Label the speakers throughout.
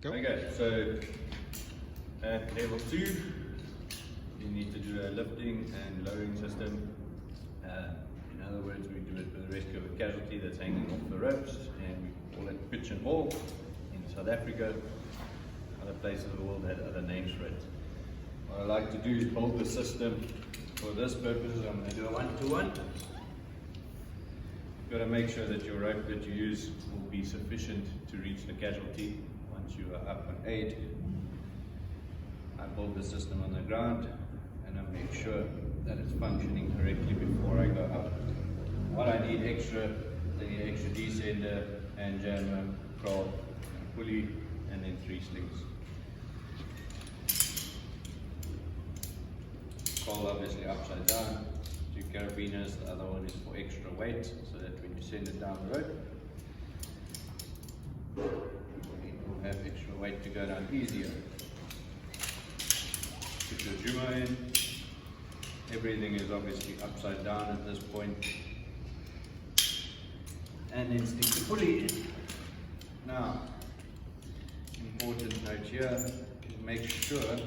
Speaker 1: Go.
Speaker 2: Okay, so at level 2, you need to do a lifting and lowering system. In other words, we do it for the rescue of a casualty that's hanging off the ropes, and we call it pitch and haul in South Africa. Other places of the world had other names for it. What I like to do is build the system for this purpose. I'm going to do a 1-to-1. You've got to make sure that your rope that you use will be sufficient to reach the casualty. Once you are up on aid, I build the system on the ground and I make sure that it's functioning correctly before I go up. What I need extra, I need an extra descender, hand jammer, prod, pulley, and then 3 slings. Pole obviously upside down, 2 carabiners, the other one is for extra weight, so that when you send it down the rope, you will have extra weight to go down easier. Put your Juma in. Everything is obviously upside down at this point. And then stick the pulley in. Now, important note here is make sure that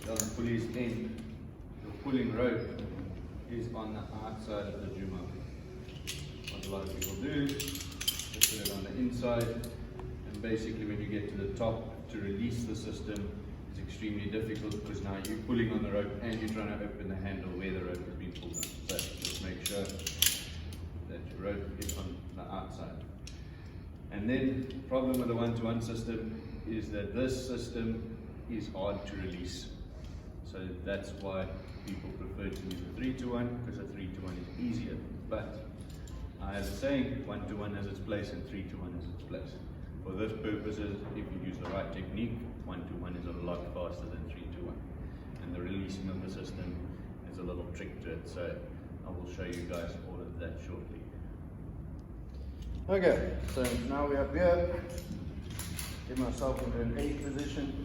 Speaker 2: on the pulley's end, the pulling rope is on the outside of the Juma. What a lot of people do is put it on the inside, and basically when you get to the top to release the system, it's extremely difficult because now you're pulling on the rope and you're trying to open the handle where the rope has been pulled on. So just make sure that your rope is on the outside. And then the problem with the 1-to-1 system is that this system is hard to release. So that's why people prefer to use a 3-to-1, because a 3-to-1 is easier. But I have a saying, 1-to-1 has its place and 3-to-1 has its place. For those purposes, if you use the right technique, 1-to-1 is a lot faster than 3-to-1. And the releasing of the system is a little trick to it. So I will show you guys all of that shortly. Okay, so now we're up here. Get myself into an aid position.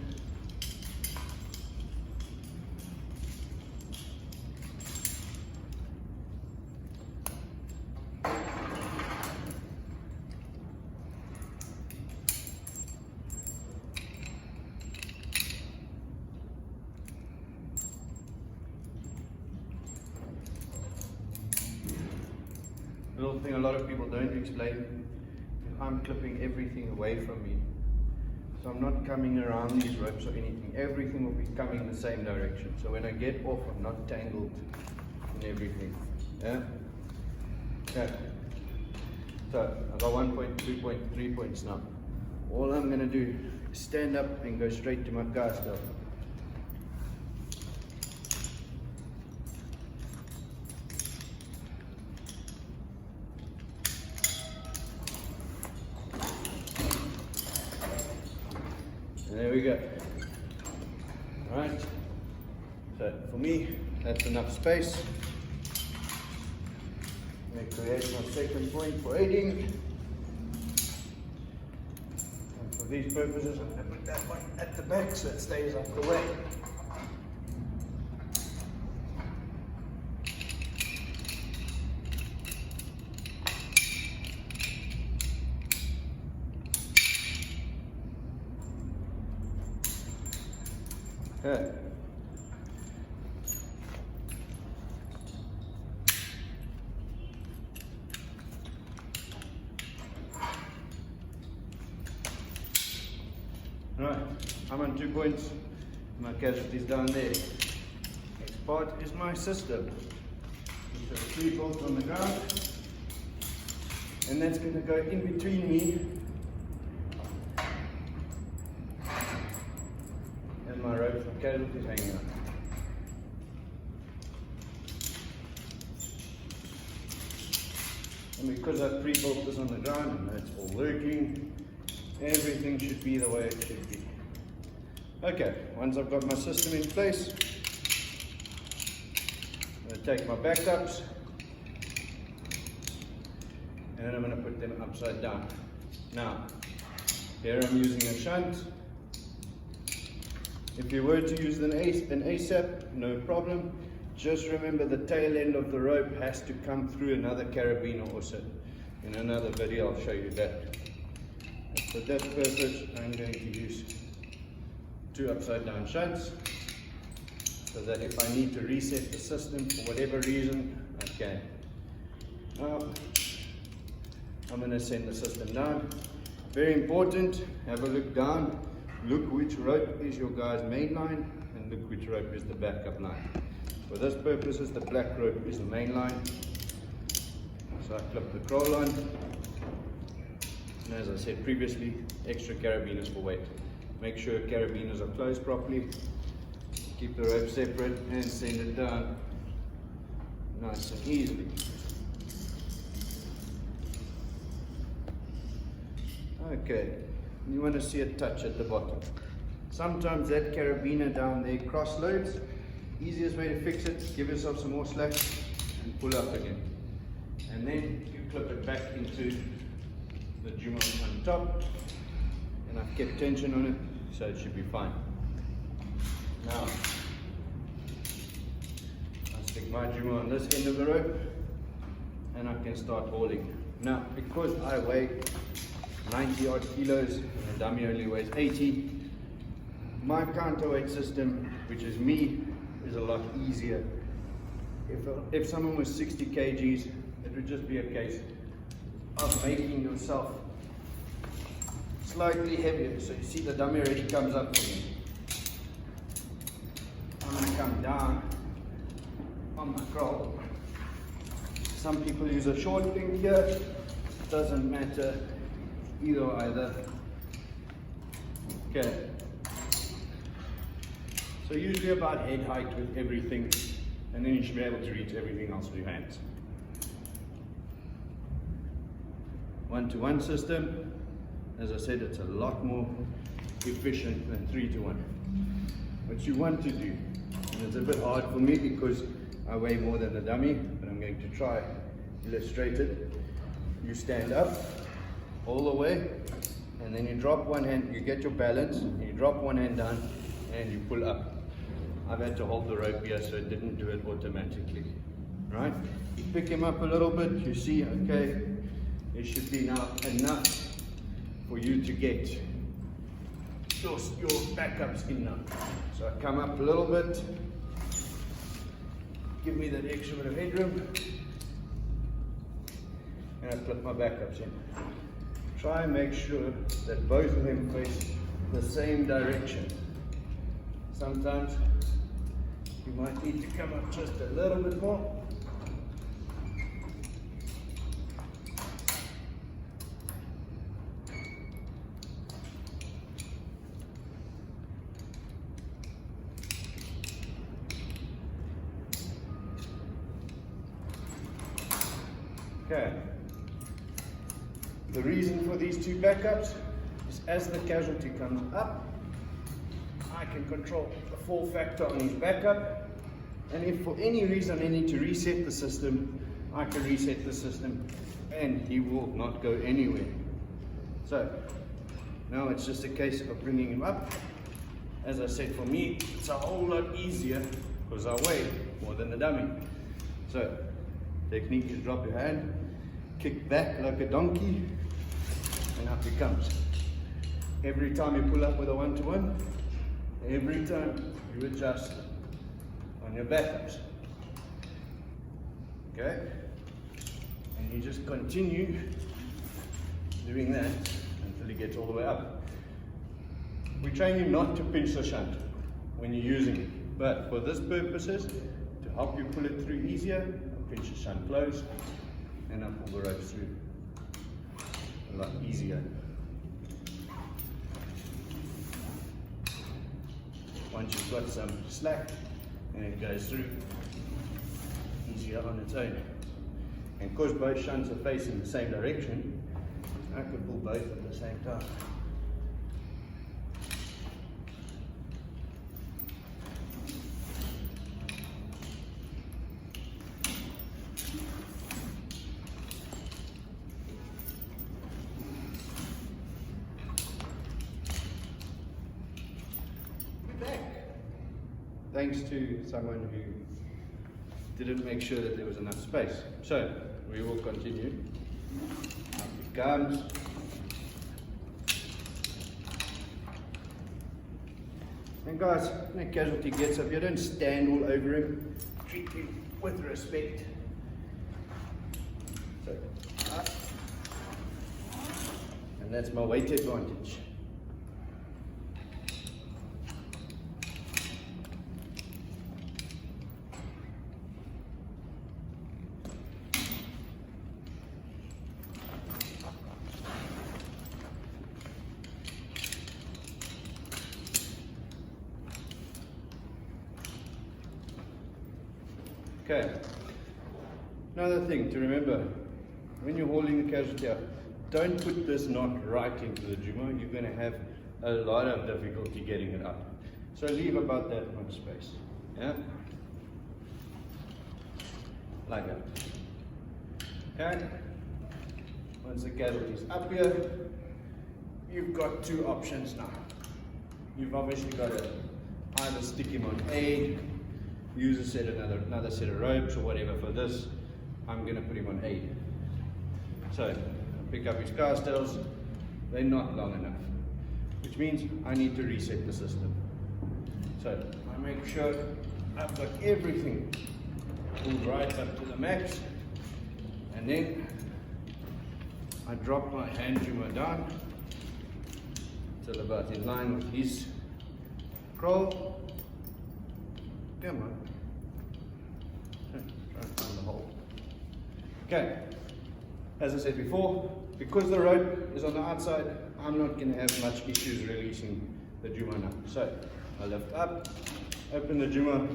Speaker 2: Little thing a lot of people don't explain, I'm clipping everything away from me. So I'm not coming around these ropes or anything. Everything will be coming the same direction. So when I get off, I'm not tangled in everything. Yeah? Okay. So I've got 1 point, 2 point, 3 points now. All I'm going to do is stand up and go straight to my cast off. There we go. Alright, so for me, that's enough space. I'm going to create my second point for aiding. And for these purposes, I'm going to put that one at the back so it stays out of the way. Okay. Right, I'm on 2 points. My casualty's down there. Next part is my system. So 3 bolts on the ground, and that's going to go in between me and my rope for casualties hanging out. And because I've pre-built this on the ground and it's all working, everything should be the way it should be. Okay, once I've got my system in place, I'm going to take my backups and then I'm going to put them upside down. Now, here I'm using a shunt. If you were to use an ASAP, no problem. Just remember the tail end of the rope has to come through another carabiner also. In another video I'll show you that. For that purpose, I'm going to use 2 upside down shunts, so that if I need to reset the system for whatever reason, I can. Now, I'm going to send the system down. Very important, have a look down, look which rope is your guy's main line, and look which rope is the backup line. For this purposes, the black rope is the main line. So I clip the crawl line, and as I said previously, extra carabiners for weight. Make sure carabiners are closed properly, keep the rope separate, and send it down nice and easily. Okay, you want to see a touch at the bottom. Sometimes that carabiner down there cross loads. Easiest way to fix it, give yourself some more slack and pull up again. And then you clip it back into the Juma on top, and I've kept tension on it, so it should be fine. Now, I'll stick my Juma on this end of the rope, and I can start hauling. Now, because I weigh 90 odd kilos and the dummy only weighs 80, my counterweight system, which is me, is a lot easier. If someone was 60 kgs, it would just be a case of making yourself slightly heavier. So you see the dummy already comes up for me. I'm going to come down on my crawl. Some people use a short link here, doesn't matter, either. Okay. So usually about head height with everything, and then you should be able to reach everything else with your hands. 1-to-1 system, as I said, it's a lot more efficient than 3-to-1. What you want to do, and it's a bit hard for me because I weigh more than the dummy, but I'm going to try illustrate it. You stand up all the way, and then you drop one hand, you get your balance, and you drop one hand down, and you pull up. I've had to hold the rope here, so it didn't do it automatically. Right? You pick him up a little bit, you see, okay, it should be now enough for you to get your backups in now. So I come up a little bit, give me that extra bit of headroom, and I put my backups in. Try and make sure that both of them face the same direction. Sometimes you might need to come up just a little bit more. Okay. The reason for these 2 backups is as the casualty comes up, I can control the fall factor on his backup, and if for any reason I need to reset the system, I can reset the system and he will not go anywhere. So now it's just a case of bringing him up. As I said, for me it's a whole lot easier because I weigh more than the dummy. So technique is drop your hand, kick back like a donkey, and up he comes. Every time you pull up with a 1-to-1, every time you adjust on your backups. Okay? And you just continue doing that until he gets all the way up. We train you not to pinch the shunt when you're using it, but for this purposes, to help you pull it through easier, I pinch the shunt close and I pull the ropes through a lot easier. Once you've got some slack and it goes through easier on its own. And because both shunts are facing the same direction, I can pull both at the same time. Thanks to someone who didn't make sure that there was enough space. So we will continue. Up it comes. And guys, when a casualty gets up, you don't stand all over him. Treat him with respect. So, up. And that's my weight advantage. Okay, another thing to remember, when you're hauling the casualty up, don't put this knot right into the Juma. You're going to have a lot of difficulty getting it up. So leave about that much space, yeah? Like that. Okay, once the casualty's up here, you've got two options now. You've obviously got to either stick him on aid, use a set, another set of ropes or whatever. For this, I'm going to put him on aid. So, pick up his cast tails, they're not long enough, which means I need to reset the system. So, I make sure I've got everything pulled right up to the max, and then I drop my hand Juma down till about in line with his crawl. Come on. Try and find the hole. Okay. As I said before, because the rope is on the outside, I'm not going to have much issues releasing the Juma now. So, I lift up, open the Juma,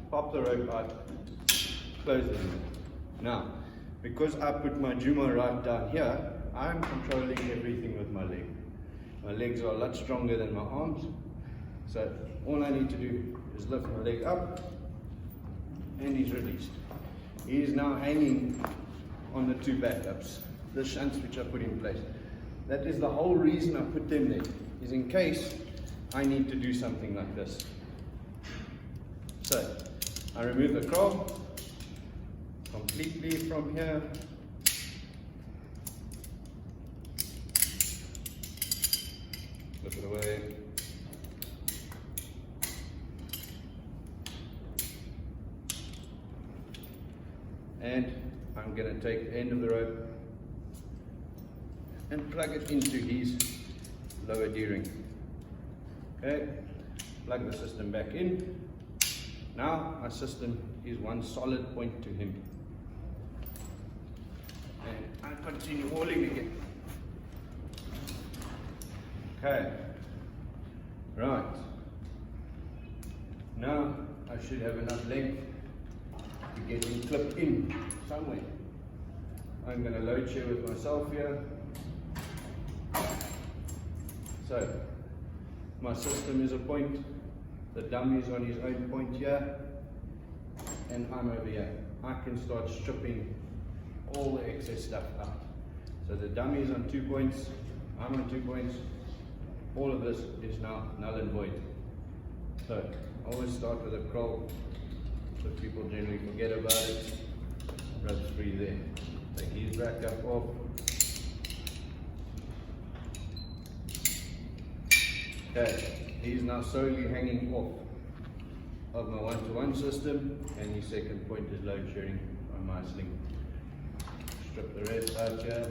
Speaker 2: pop the rope out, close the Juma. Now, because I put my Juma right down here, I'm controlling everything with my leg. My legs are a lot stronger than my arms. So, all I need to do is lift my leg up, and he's released. He is now hanging on the two backups, the shunts which I put in place. That is the whole reason I put them there, is in case I need to do something like this. So, I remove the crawl completely from here. Flip it away. And I'm going to take the end of the rope and plug it into his lower D-ring. Okay, plug the system back in. Now my system is one solid point to him. And I continue hauling again. Okay, right. Now I should have enough length to get him clipped in somewhere. I'm going to load share with myself here. So, my system is a point, the dummy is on his own point here, and I'm over here. I can start stripping all the excess stuff out. So the dummy is on 2 points, I'm on 2 points. All of this is now null and void. So, always start with a crawl. So people generally forget about it. Rope's free there. Take his back up off. Okay, he's now solely hanging off of my one-to-one system, and his second point is load sharing on my sling. Strip the rest out here.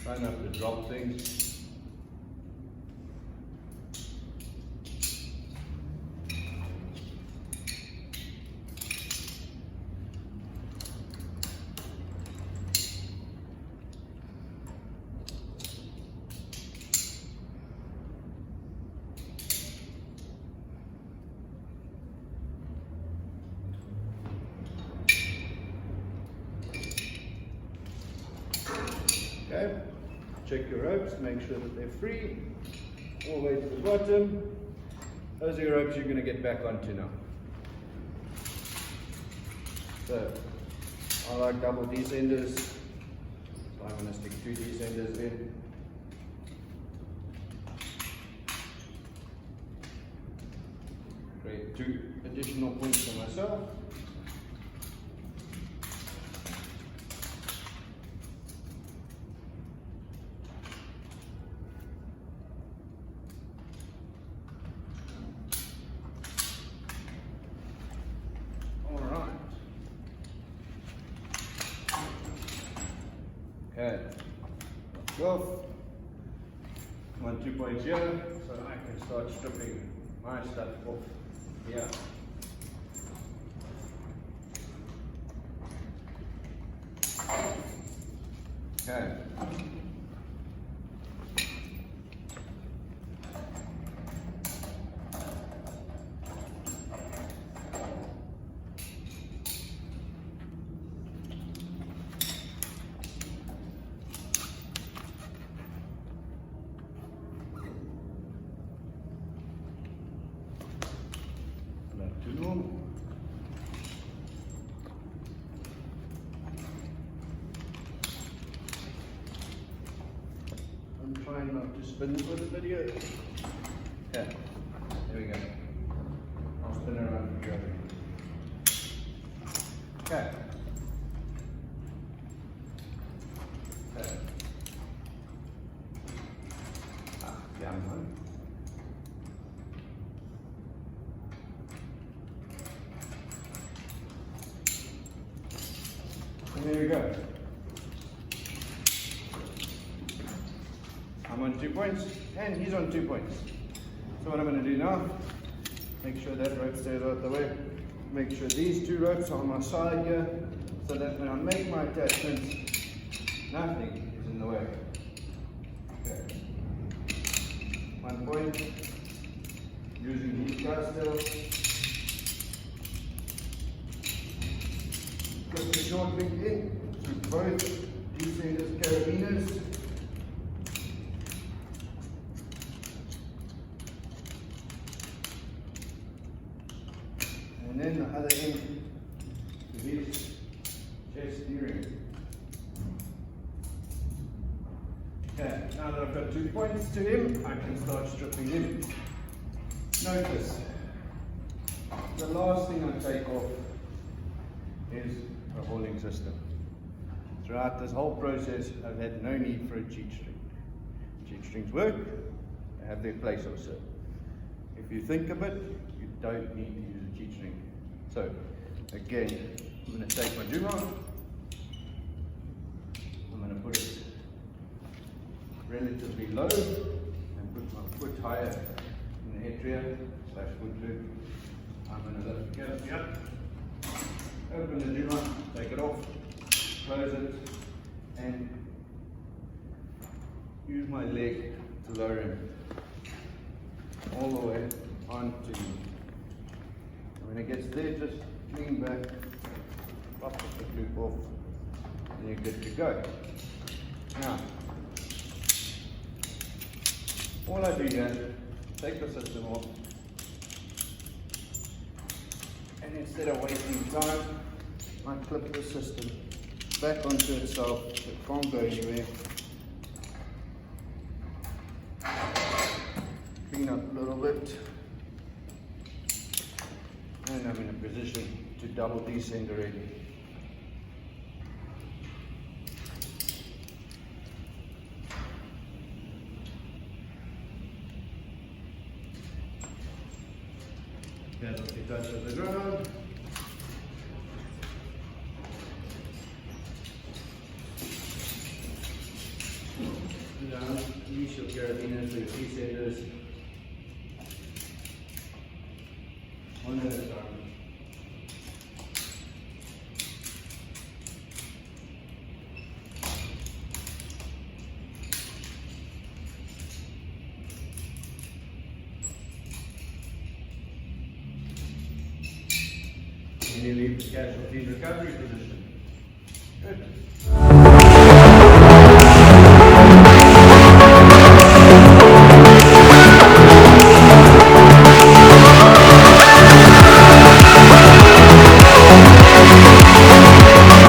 Speaker 2: Try not to drop things. Okay, check your ropes, make sure that they're free, all the way to the bottom. Those are your ropes you're going to get back onto now. So, I like double descenders, so I'm going to stick 2 descenders in. Create 2 additional points for myself. Okay. Go. 1, 2 points here, so I can start stripping my stuff off here. Okay. Back to normal. I'm trying not to spin for the video. Okay, there we go. I'll spin around for you. Okay. Okay. Down one. And there we go. I'm on 2 points, and he's on 2 points. So what I'm going to do now, make sure that rope stays out the way. Make sure these 2 ropes are on my side here, so that when I make my attachments, nothing is in the way. Okay. 1 point, using these guys still. Put the short link in through both descenders carabiners. And then the other end to his chest steering. Okay, now that I've got 2 points to him, I can start stripping him. Notice, the last thing I take off is a hauling system. Throughout this whole process, I've had no need for a cheat string. Cheat strings work, they have their place also. If you think of it, you don't need to use a cheat string. So, again, I'm going to take my Juma, I'm going to put it relatively low and put my foot higher in the headgear / foot loop. I'm going to lift the canopy up, open the Juma, take it off, close it, and use my leg to lower him all the way onto me. And when it gets there, just lean back, pop the foot loop off, and you're good to go. Now, all I do here, take the system off, and instead of wasting time, I clip the system back onto itself. It can't go anywhere. Clean up a little bit, and I'm in a position to double descend already. Casualty touches the ground. Down, use your carabiners or your descenders. One at a time. And you leave the casualty in recovery position.